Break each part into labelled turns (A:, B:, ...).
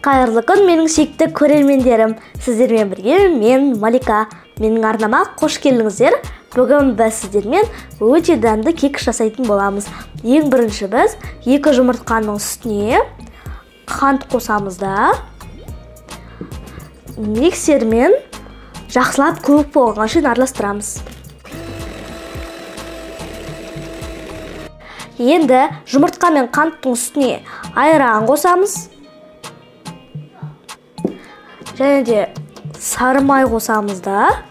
A: Қайырлы күн, менің сүйікті көрермендерім. Сіздермен бірге мен Малика. Менің арнама қош келдіңіздер. Бүгін біз сіздермен өте дәмді кекс жасайтын боламыз. Ең бірінші біз 2 жұмыртқаның үстіне қант қосамыз да миксермен жақсылап көбік болғанға шейін араластырамыз. Енді жұмыртқа мен қанттың үстіне айран қосамыз. Және де сары май қосамыз да.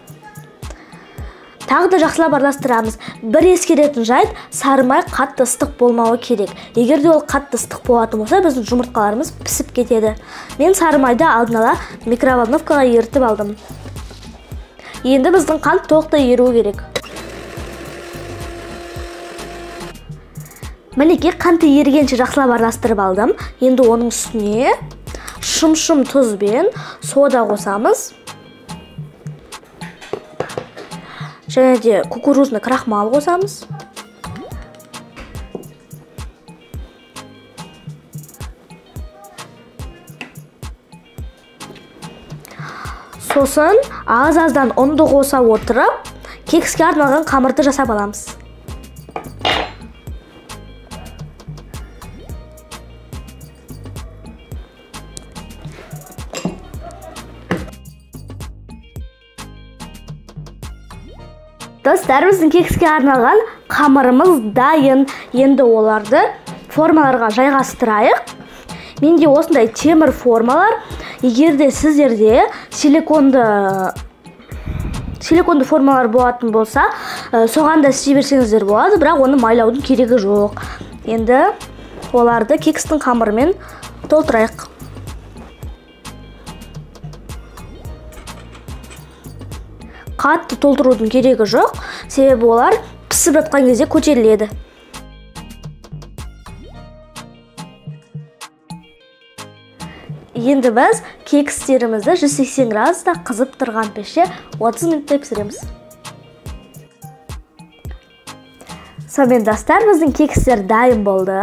A: Тағы да жақсылап араластырамыз. Бір ескеретін жайт, сары май қатты ыстық болмауы керек. Егер де ол қатты ыстық болатын болса, біздің жұмыртқаларымыз пісіп кетеді. Мен сары майды алдын ала микроволновкаға ерітіп алдым. Енді біздің қант толықтай еруі керек. Мінекей қанты ерігенше жақсылап араластырып алдым. Енді оның үстіне шым тұз бен сода қосамыз. Және де кукурузный крахмал қосамыз. Сосын аз-аздан ұнды қоса отырып, кекске арналған қамырды жасап аламыз. Достар, біздің кекске арналған қамырымыз дайын. Енді оларды формаларға жайғастырайық. Менде осындай темір формалар. Егер де сіздерде силиконды формалар болатын болса, соған да істей берсеңіздер болады, бірақ оны майлаудың керегі жоқ. Енді оларды кекстің қамырымен толтырайық. Қатты толтырудың керегі жоқ, себебі олар пісіп жатқан кезде көтеріледі. Енді біз кекстерімізді 180 градуста қызып тұрған пеште 30 минуттай пісіреміз. Сонымен достар, біздің кекстер дайын болды.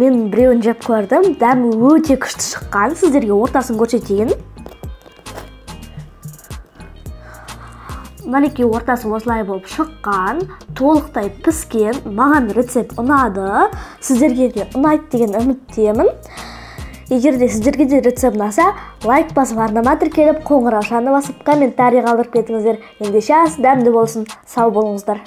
A: Мен біреуін жеп көрдім, дәмі өте күшті шыққан. Сіздерге ортасын көрсетейін. Мінекей ортасы осылай болып шыққан, толықтай піскен. Маған рецепт ұнады. Сіздерге де ұнайды деген үміттемін. Егер де сіздерге де рецепт ұнаса, лайк басып, арнама тіркеліп, қоңыраушаны басып, комментарий қалдырып кетіңіздер. Ендеше ас дәмді болсын. Сау болыңыздар.